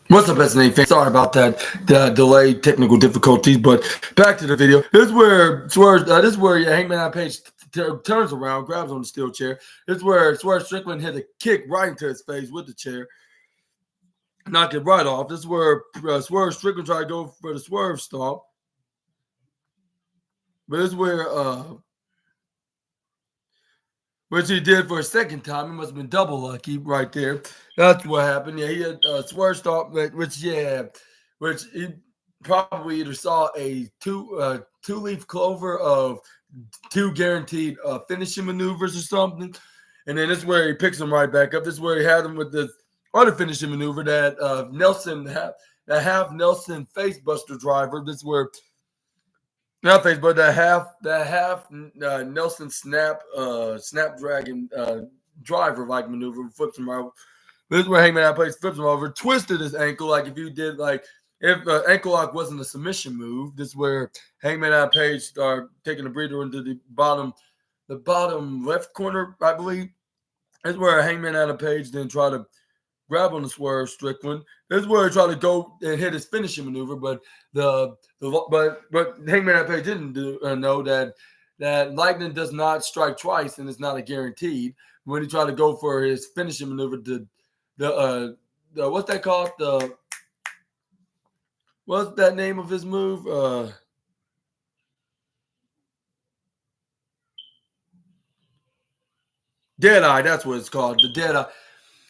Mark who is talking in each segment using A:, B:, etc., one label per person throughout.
A: What's up, SNA fans? Sorry about that delay, technical difficulties, but back to the video. This is where Hangman Adam Page turns around, grabs on the steel chair. This is where Swerve Strickland hit a kick right into his face with the chair, knocked it right off. This is where Swerve Strickland tried to go for the swerve stomp, but this is where which he did for a second time. He must have been double lucky right there. That's what happened. Yeah, he had swerve stomp, which he probably either saw a two-leaf clover of two guaranteed finishing maneuvers or something. And then this is where he picks him right back up. This is where he had him with the other finishing maneuver that Nelson half Nelson facebuster driver. This is where not face, but that half Nelson snapdragon driver like maneuver flips him out. This is where Hangman Adam Page flips him over, twisted his ankle like if you did like if ankle lock wasn't a submission move. This is where Hangman Adam Page started taking a breather into the bottom left corner, I believe. This is where Hangman Adam Page then tried to grab on the Swerve Strickland. This is where he tried to go and hit his finishing maneuver, but Hangman Adam Page didn't know that lightning does not strike twice and it's not a guaranteed. When he tried to go for his finishing maneuver, the what's that called? What's that name of his move? Deadeye, that's what it's called. The Deadeye.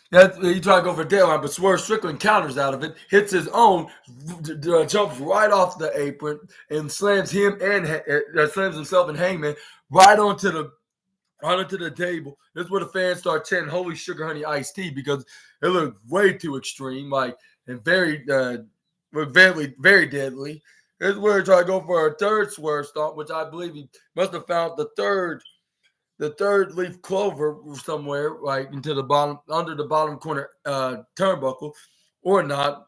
A: He tried to go for Deadeye, but Swerve Strickland counters out of it, hits his own, jumps right off the apron, and slams himself and Hangman right onto the table. This is where the fans start chanting "Holy Sugar Honey Iced Tea" because it looked way too extreme, and very very deadly. This is where he tried to go for a third swerve stomp, which I believe he must have found the third leaf clover somewhere, right into the bottom, under the bottom corner turnbuckle, or not,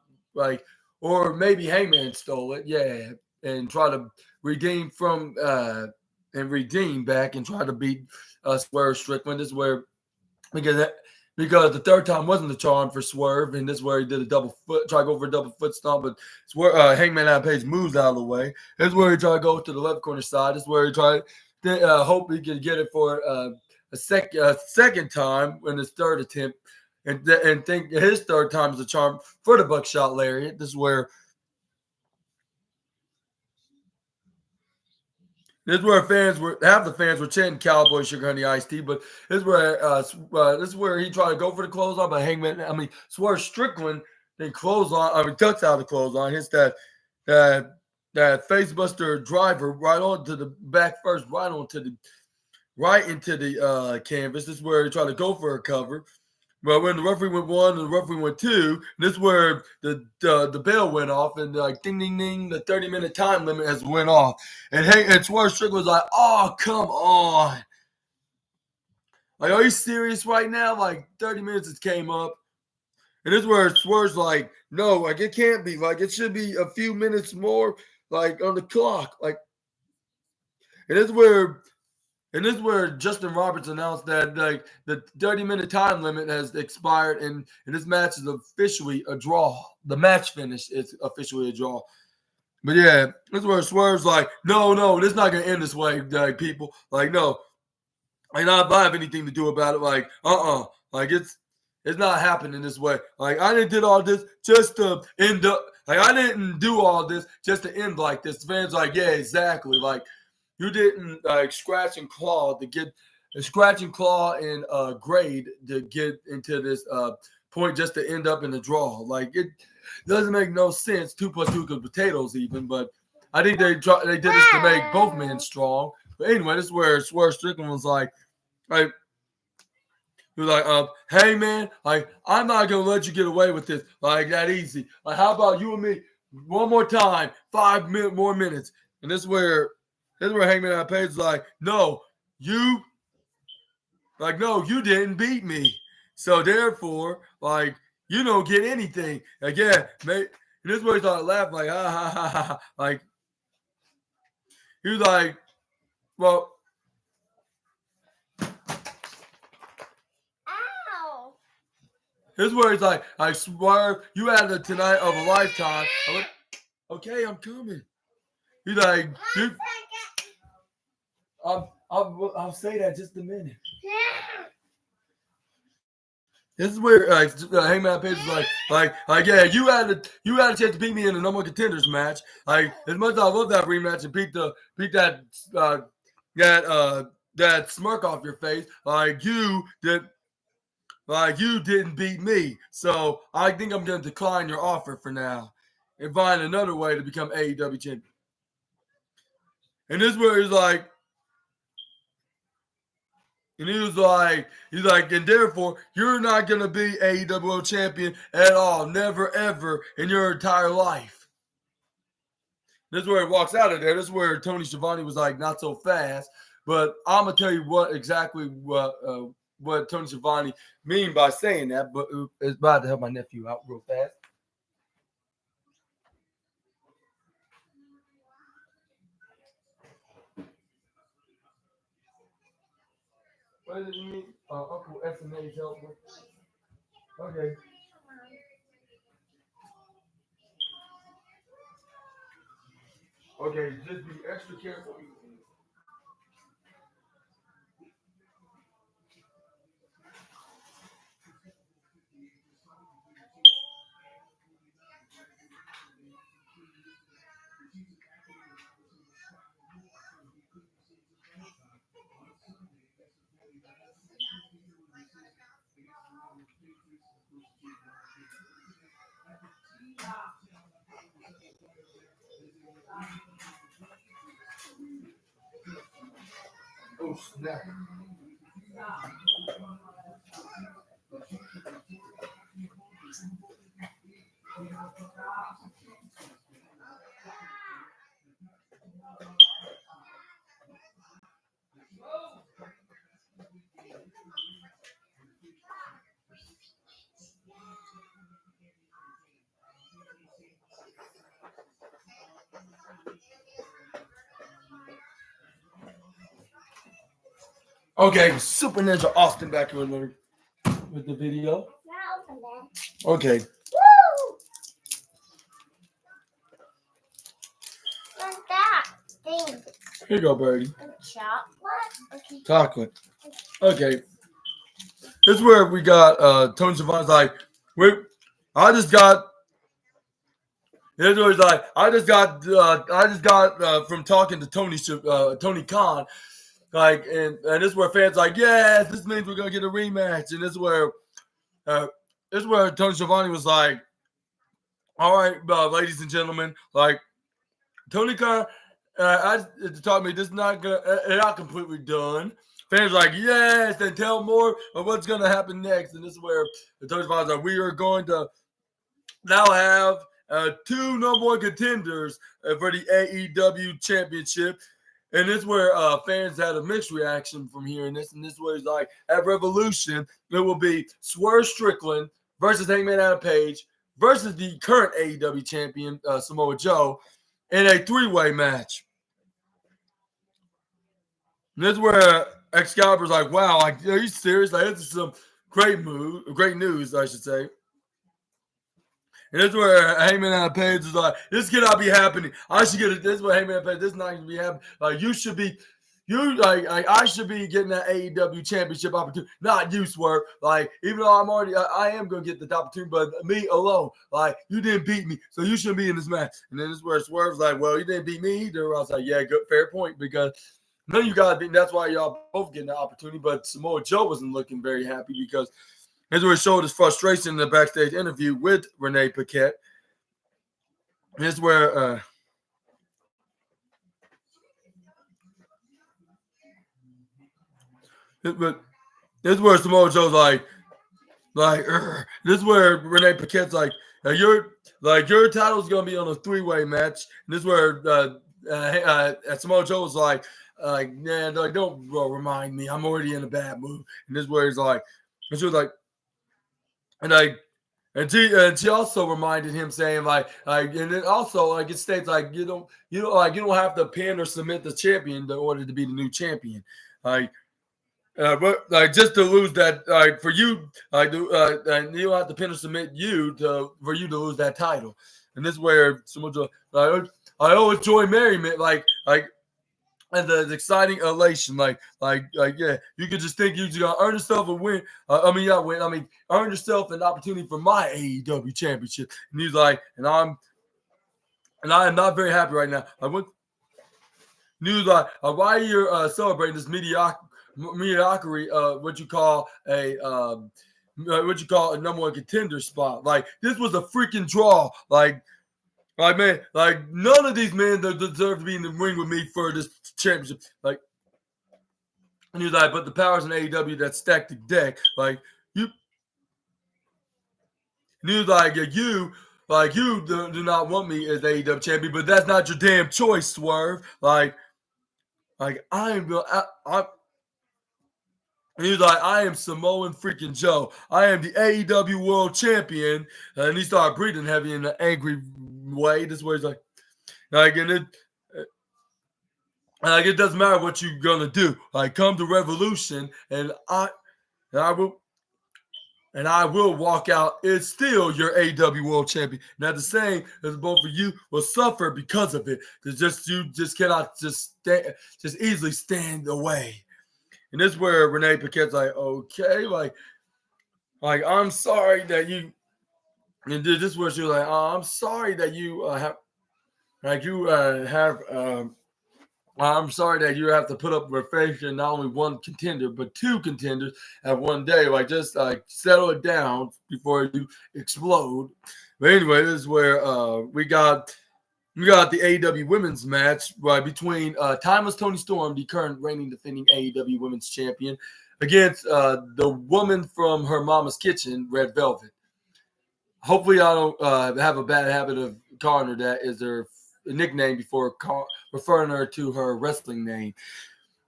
A: or maybe Hangman stole it, yeah, and try to redeem back and try to beat Swerve Strickland. This is where because the third time wasn't the charm for Swerve, and this is where he did try to go for a double foot stomp, but Hangman Adam Page moves out of the way. This is where he tried to go to the left corner side. This is where he tried. Hope he could get it for a second time in his third attempt, and think his third time is a charm for the buckshot lariat. This is where half the fans were chanting "Cowboy Sugar Honey Iced Tea," but this is where he tried to go for the clothesline, but Swerve Strickland then ducks out of the clothesline, hits that facebuster driver right onto the back first, right into the canvas. This is where he tried to go for a cover. But when the referee went 1 and the referee went 2, this is where the bell went off and ding ding ding, the 30-minute time limit has went off. And Swerve Strickland was like, "Oh, come on. Like, are you serious right now? Like 30 minutes has came up." And this is where Swerve's like, "No, like it can't be. Like it should be a few minutes more, like on the clock." And this is where Justin Roberts announced that like the 30-minute time limit has expired, and this match is officially a draw. The match finish is officially a draw. But yeah, this is where Swerve's like, no, this is not gonna end this way, like people. Like, no, I not have anything to do about it. Like, like it's not happening this way. Like, I didn't did all this just to end up. Like, I didn't do all this just to end like this. The fans like, yeah, exactly. Like, you didn't scratch and claw and grade to get into this point just to end up in the draw. Like, it doesn't make no sense. 2 + 2 = potatoes even. But I think they did this to make both men strong. But anyway, this is where Swerve Strickland was like. He was like, "Hey man, like I'm not gonna let you get away with this like that easy. Like, how about you and me one more time, 5 more minutes?" And this is where Hangman Adam Page is like, "No, you didn't beat me. So therefore, like, you don't get anything." Like, yeah, mate. And this is where he started laughing, like, ha ha ha ha. Like, he was like, well.
B: Ow.
A: His where he's like, I swear you had the tonight of a lifetime. I'm like, okay, I'm coming. He's like, dude, I'll say that just a minute. This is where Hangman Page is like, yeah, you had a chance to beat me in the number one contenders match. Like, as much as I love that rematch and beat that smirk off your face, you didn't beat me. So I think I'm gonna decline your offer for now and find another way to become AEW champion. And this is where he's like. And he's like, and therefore, you're not going to be AEW World Champion at all. Never, ever in your entire life. This is where he walks out of there. This is where Tony Schiavone was like, not so fast. But I'm going to tell you what Tony Schiavone mean by saying that. But it's about to help my nephew out real fast. What does it mean? Uncle SNA's help with? Okay. Okay, just be extra careful. Oh, snap. Okay, Super Ninja Austin back here with the video. Okay.
B: Woo! What's that thing?
A: Here you go, Birdie.
B: Chocolate? Okay.
A: Chocolate. Okay. This is where we got Tony Schiavone's like, I just got. Here's where he's like, I just got from talking to Tony Khan, like, and this is where fans like, yes, this means we're gonna get a rematch, and this is where Tony Schiavone was like, all right, ladies and gentlemen, like, Tony Khan, taught me this is not completely done. Fans are like, yes, then tell more of what's going to happen next. And this is where the Tony Schiavone's like, we are going to now have two number one contenders for the AEW Championship. And this is where fans had a mixed reaction from hearing this. And this is where it's like, at Revolution, it will be Swerve Strickland versus Hangman Adam Page versus the current AEW champion, Samoa Joe, in a three-way match. And this is where Excalibur's like, wow, like, are you serious? Like, this is some great news, I should say. And this is where Hangman Adam Page is like, this cannot be happening. I should get it. This is where Hangman Adam Page, this is not going to be happening. Like, I should be getting that AEW championship opportunity, not you, Swerve. Like, even though I am going to get the opportunity, but me alone. Like, you didn't beat me, so you shouldn't be in this match. And then this is where Swerve's like, well, you didn't beat me either. I was like, yeah, good, fair point, because none of you guys beat. That's why y'all both getting the opportunity. But Samoa Joe wasn't looking very happy because here's where he showed his frustration in the backstage interview with Renee Paquette. Here's where but this is where Samoa Joe's like this is where Renee Paquette's like, your title's gonna be on a three-way match. And this is where Samoa Joe's like, man, like, don't remind me. I'm already in a bad mood. And this is where he's like, and she was like, and she also reminded him, saying and then also it states like you don't have to pin or submit the champion in order to be the new champion. But like just to lose that, like for you, like you don't have to pin or submit you to for you to lose that title, and this is where someone like I always joy merriment, like and the exciting elation, like yeah, you could just think you just gonna earn yourself a win. Not win. Earn yourself an opportunity for my AEW championship. And he's like, I am not very happy right now. I went. News like why you're celebrating this mediocrity, what you call a number one contender spot. Like this was a freaking draw. Like man, like none of these men deserve to be in the ring with me for this championship. Like, and he's like, but the powers in AEW that stacked the deck. Like you, and he was like, you do not want me as AEW champion, but that's not your damn choice, Swerve. Like and he was like, I am Samoan freaking Joe. I am the AEW World Champion. And he started breathing heavy in an angry way. This way he's it doesn't matter what you're gonna do. Like come to Revolution and I will walk out. It's still your AEW World Champion. Now the same as both of you will suffer because of it. You just cannot just easily stand away. And this is where Renee Paquette's like, okay, like I'm sorry that you. And this is where she was like, I'm sorry that you have, I'm sorry that you have to put up with facing not only one contender but two contenders at one day. Like just like settle it down before you explode. But anyway, this is where we got the AEW women's match between Timeless Tony Storm, the current reigning defending AEW women's champion, against the woman from her mama's kitchen, Red Velvet. Hopefully, I don't have a bad habit of calling her that as her nickname before referring her to her wrestling name.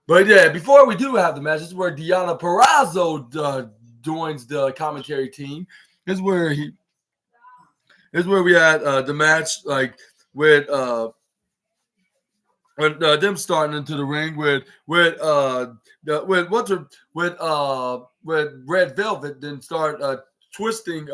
A: But yeah, before we do have the match, this is where Deonna Purrazzo joins the commentary team. This is where we had the match with them starting into the ring with Red Velvet, then start twisting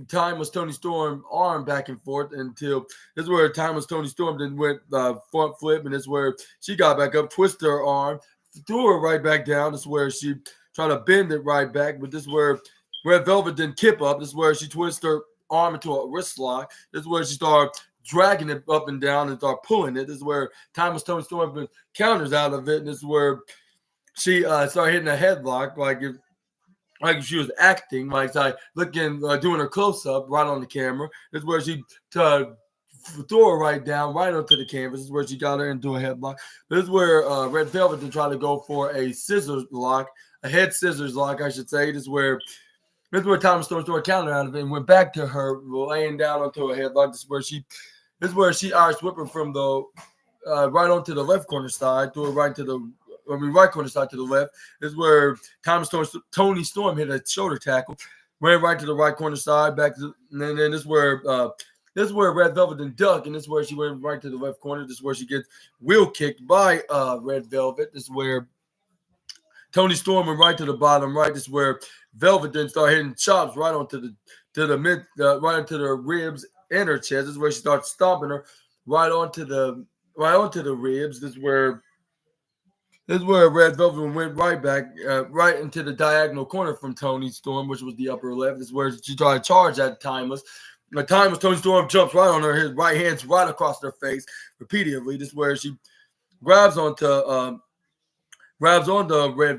A: Timeless Tony Storm arm back and forth until this is where Timeless Tony Storm then went front flip, and this is where she got back up, twisted her arm, threw her right back down. This is where she tried to bend it right back, but this is where Red Velvet didn't kip up. This is where she twisted her arm into a wrist lock. This is where she started dragging it up and down and start pulling it. This is where Timeless Tony Storm counters out of it, and this is where she started hitting a headlock like she was acting, looking, doing her close up right on the camera. This is where she threw her right down, right onto the canvas. This is where she got her into a headlock. This is where Red Velvet did try to go for a scissors lock, a head scissors lock, I should say. This is where Thomas Storm threw a counter out of it and went back to her, laying down onto a headlock. This is where she Irish whipped her from the right onto the left corner side, threw it right to the right corner side to the left. This is where Tony Storm hit a shoulder tackle, ran right to the right corner side, back to, and then this is where Red Velvet then ducked, and this is where she went right to the left corner. This is where she gets wheel kicked by Red Velvet. This is where Tony Storm went right to the bottom right. This is where Velvet then started hitting chops right onto right into the ribs and her chest. This is where she starts stomping her right onto the ribs. This is where Red Velvet went right back, right into the diagonal corner from Tony Storm, which was the upper left. This is where she tried to charge at Timeless. Tony Storm jumps right on her, his right hand's right across her face repeatedly. This is where she grabs onto Red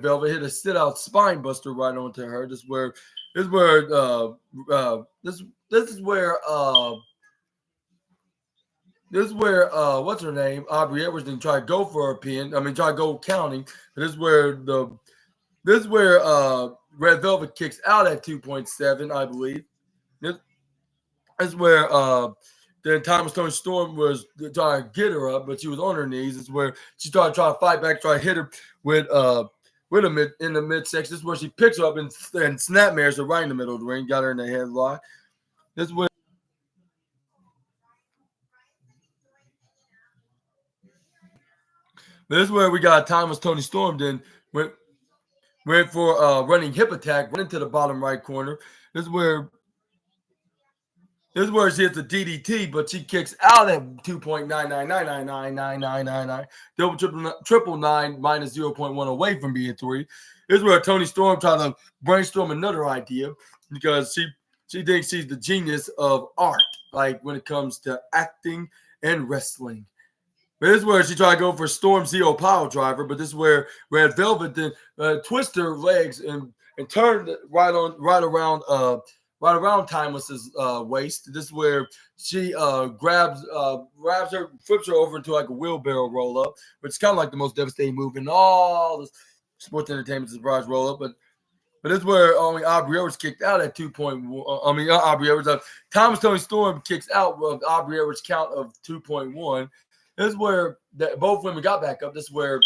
A: Velvet, hit a sit-out spine buster right onto her. This is where what's her name? Aubrey Edwards didn't try to go for a pin. Try to go counting. This is where Red Velvet kicks out at 2.7, I believe. This is where then Thomas Tony Storm was trying to get her up, but she was on her knees. This is where she started trying to fight back, try to hit her with in the midsection. This is where she picks her up and snapmares her right in the middle of the ring, got her in the headlock. This is where we got Thomas Tony Storm then went for a running hip attack, run into the bottom right corner. This is where she hits a DDT, but she kicks out at 2.999999999. Double triple nine minus 0.1 away from being 3. This is where Toni Storm tried to brainstorm another idea because she thinks she's the genius of art, like when it comes to acting and wrestling. But this is where she tried to go for Storm Zero Power Driver, but this is where Red Velvet then twist her legs and turned right around Timeless's waist. This is where she grabs her, flips her over into like a wheelbarrow roll up, which is kind of like the most devastating move in all the sports entertainment surprise roll up. But this is where Aubrey Edwards kicked out at 2.1. Aubrey Edwards. Toni Storm kicks out with Aubrey Edwards' count of 2.1. This is where both women got back up. This is where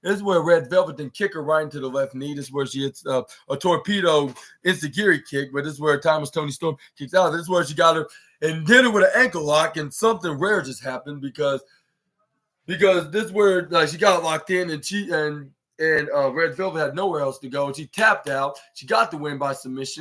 A: Red Velvet then kick her right into the left knee. This is where she hits a torpedo enziguri kick. But this is where Toni Storm kicks out. This is where she got her and hit her with an ankle lock. And something rare just happened because this is where she got locked in and Red Velvet had nowhere else to go. And she tapped out. She got the win by submission.